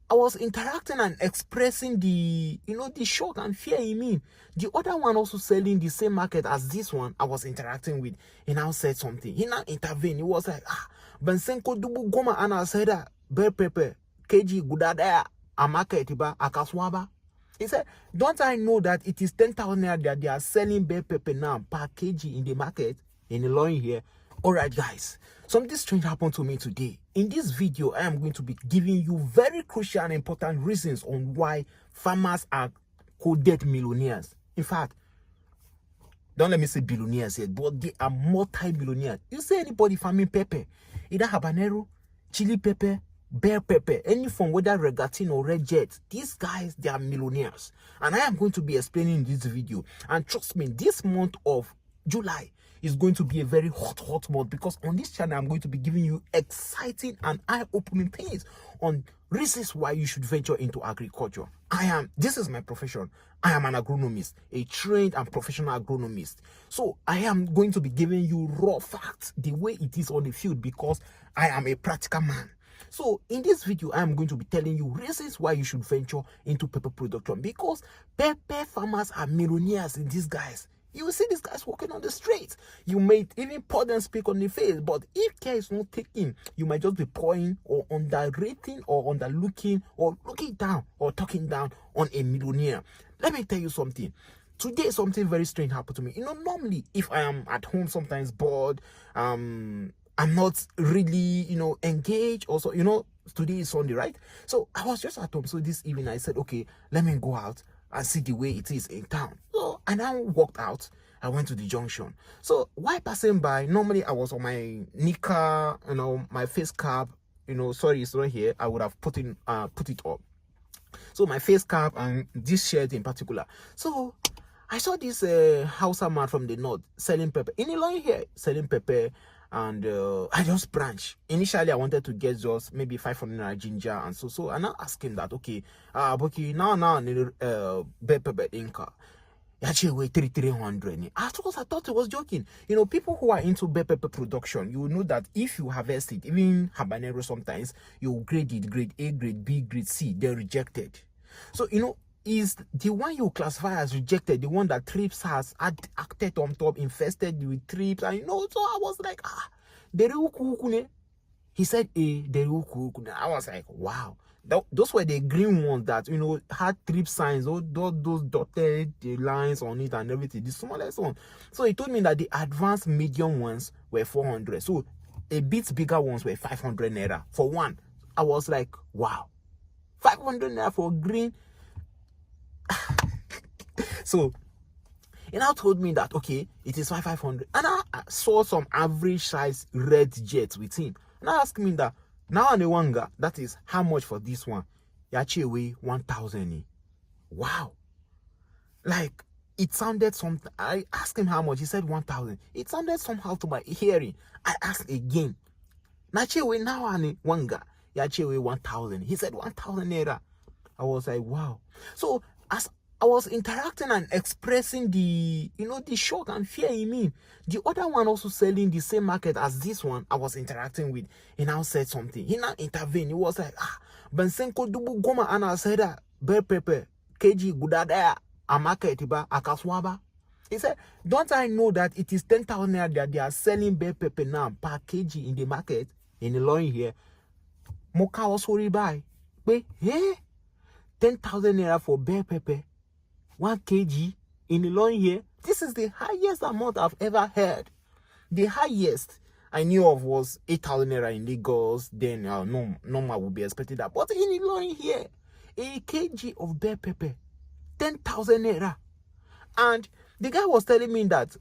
I was interacting and expressing the, the shock and fear in me. The other one also selling the same market as this one I was interacting with. He now said something. He now intervened. He was like, Bensenko dubu goma and I said that bell pepper, KG gudada, a market iba, akaswaba. He said, don't I know that it is 10,000 naira that they are selling bell pepper now per kg in the market, in Ilorin here? Alright guys, something strange happened to me today. In this video, I am going to be giving you very crucial and important reasons on why farmers are coded millionaires. In fact, don't let me say billionaires yet, but they are multi-millionaires. You see anybody farming pepper, either habanero, chili pepper, bell pepper, any form, whether regatin or red jet, these guys, they are millionaires. And I am going to be explaining in this video. And trust me, this month of July is going to be a very hot month, because on this channel I'm going to be giving you exciting and eye-opening things on reasons why you should venture into agriculture. This is my profession. I am an agronomist, a trained and professional agronomist. So I am going to be giving you raw facts the way it is on the field, because I am a practical man. So in this video, I am going to be telling you reasons why you should venture into pepper production, because pepper farmers are millionaires in these guys. You will see these guys walking on the streets. You may even pour them speak on the face, but if care is not taken, you might just be pouring or underrating or underlooking or looking down or talking down on a millionaire. Let me tell you something. Today, something very strange happened to me. Normally, if I am at home, sometimes bored, I'm not really, engaged. Also, today is Sunday, right? So I was just at home. So this evening, I said, okay, let me go out and see the way it is in town. So I now walked out. I went to the junction. So while passing by, normally I was on my nika, my face cap. Sorry, it's not here. I would have put it up. So my face cap and this shirt in particular. So I saw this Hausa man from the north selling pepper. In Ilorin here, selling pepper. And I just branched. Initially, I wanted to get just maybe 500 naira ginger and so. And I asked him that, okay, now, bell pepper inka. Actually, wait 300. At first, I thought he was joking. People who are into bell pepper production, you know that if you harvest it, even habanero sometimes, you grade it, grade A, grade B, grade C, they're rejected. So, is the one you classify as rejected, the one that thrips has acted on top, infested with thrips, and so I was like, he said, I was like, wow. Those were the green ones that, had thrip signs, those dotted lines on it and everything, the smallest one. So he told me that the advanced medium ones were 400. So a bit bigger ones were 500 naira for one. I was like, wow, 500 naira for green. So he now told me that, okay, it is 500. And I saw some average size red jets with him. And I asked him that, now on the wanga, that is how much for this one? He actually weigh 1,000. Wow. Like, it sounded something. I asked him how much. He said 1,000. It sounded somehow to my hearing. I asked again. Actually, now on the wanga, he actually weigh 1,000. He said 1,000 naira. I was like, wow. So as I was interacting and expressing the, the shock and fear in me, the other one also selling the same market as this one I was interacting with, he now said something. He now intervened. He was like, Bensenko dubu goma and I said that bell pepper, KG gudada, a market iba, akaswaba. He said, don't I know that it is 10,000 naira that they are selling bell pepper now per kg in the market, in the line here. Moka also buy. Wait, 10,000 naira for bell pepper, 1 kg in the line here. This is the highest amount I've ever heard. The highest I knew of was 8,000 naira in Lagos. Then normal would be expected that. But in the line here, a kg of bell pepper, 10,000 naira. And the guy was telling me that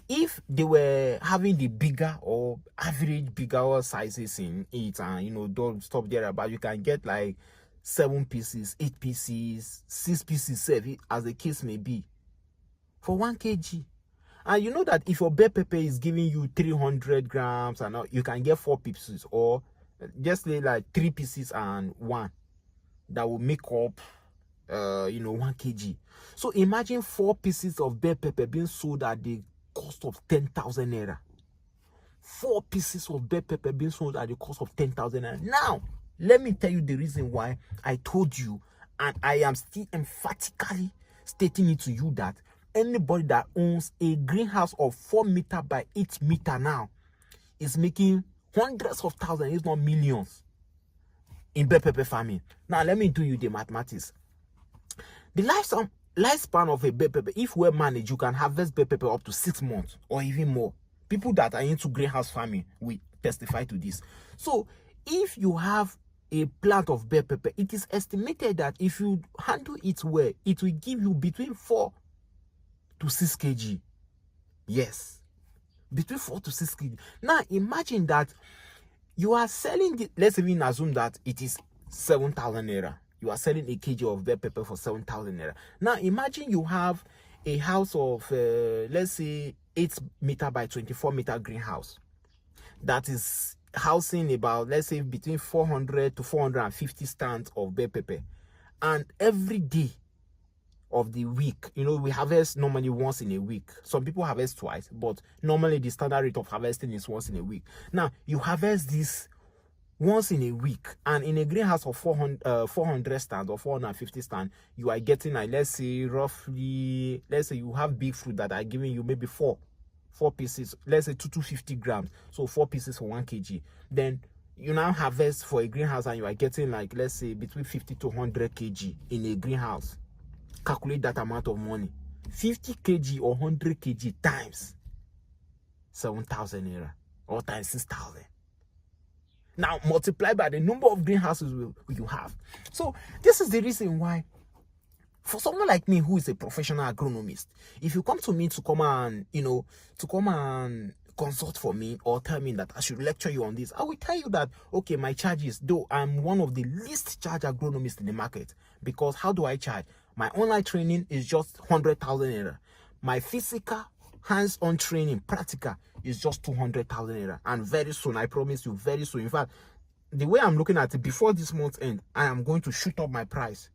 if they were having the bigger or average bigger sizes in it, and don't stop there, but you can get like 7 pieces, 8 pieces, 6 pieces, 7, as the case may be, for 1 kg. And you know that if your bell pepper is giving you 300 grams, and you can get 4 pieces, or just like 3 pieces and 1, that will make up 1 kg. So imagine 4 pieces of bell pepper being sold at the cost of 10,000 naira. 4 pieces of bell pepper being sold at the cost of 10,000 naira. Now, Let me tell you the reason why I told you, and I am still emphatically stating it to you, that anybody that owns a greenhouse of 4 meter by 8 meter now is making hundreds of thousands, if not millions, in bell pepper farming. Now, let me do you the mathematics. The lifespan of a bell pepper, if well managed, you can harvest bell pepper up to 6 months or even more. People that are into greenhouse farming will testify to this. So, if you have a plant of bell pepper, it is estimated that if you handle it well, it will give you between 4 to 6 kg. Yes, between 4 to 6 kg. Now, imagine that you are selling let's even assume that it is 7,000 naira. You are selling a kg of bell pepper for 7,000 naira. Now, imagine you have a house of, let's say, 8 meter by 24 meter greenhouse that is housing about, let's say, between 400 to 450 stands of bell pepper. And every day of the week, we harvest normally once in a week. Some people harvest twice, but normally the standard rate of harvesting is once in a week. Now, you harvest this once in a week, and in a greenhouse of 400 stands or 450 stands, you are getting, like, let's say you have big fruit that are giving you maybe four pieces, let's say 250 grams, so 4 pieces for 1 kg. Then you now harvest for a greenhouse and you are getting, like, let's say between 50 to 100 kg in a greenhouse. Calculate that amount of money. 50 kg or 100 kg times 7,000 naira or times 6,000. Now, multiply by the number of greenhouses you have. So, this is the reason why, for someone like me who is a professional agronomist, if you come to me to come and consult for me or tell me that I should lecture you on this, I will tell you that, okay, my charges, though I'm one of the least charged agronomists in the market, because how do I charge? My online training is just 100,000 naira. My physical hands-on training, practical, is just 200,000 naira. And very soon, I promise you, very soon. In fact, the way I'm looking at it, before this month's end, I am going to shoot up my price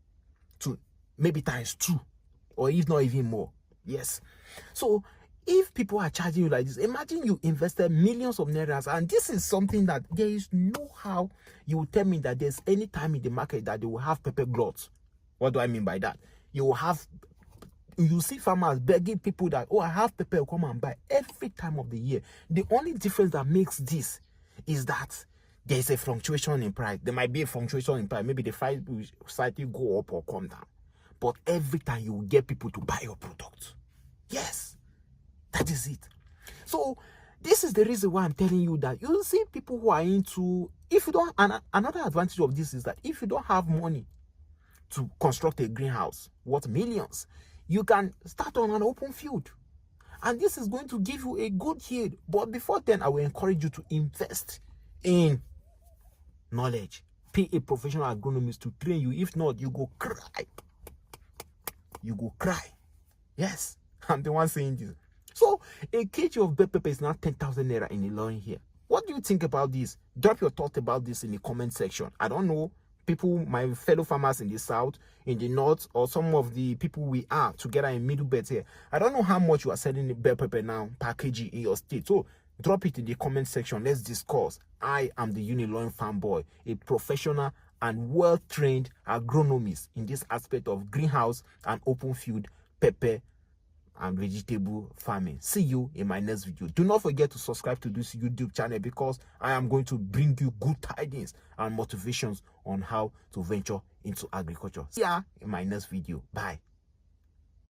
to maybe times 2, or if not even more. Yes. So, if people are charging you like this, imagine you invested millions of nairas, and this is something that there is no how you will tell me that there's any time in the market that they will have pepper gluts. What do I mean by that? You see farmers begging people that, oh, I have pepper, come and buy every time of the year. The only difference that makes this is that there is a fluctuation in price. There might be a fluctuation in price. Maybe the price will slightly go up or come down. But every time you will get people to buy your product. Yes, that is it. So this is the reason why I'm telling you that you see people who are into, if you don't, another advantage of this is that if you don't have money to construct a greenhouse worth millions, you can start on an open field. And this is going to give you a good yield. But before then, I will encourage you to invest in knowledge. Pay a professional agronomist to train you. If not, you go cry. You go cry. Yes, I'm the one saying this. So, a kg of bell pepper is now 10,000 naira in Ilorin here. What do you think about this? Drop your thoughts about this in the comment section. I don't know. People, my fellow farmers in the south, in the north, or some of the people we are together in middle belt here, I don't know how much you are selling the bell pepper now per kg in your state. So drop it in the comment section. Let's discuss. I am the Ilorin farm boy, a professional and well-trained agronomist in this aspect of greenhouse and open field pepper and vegetable farming. See you in my next video. Do not forget to subscribe to this YouTube channel, because I am going to bring you good tidings and motivations on how to venture into agriculture. See ya in my next video. Bye.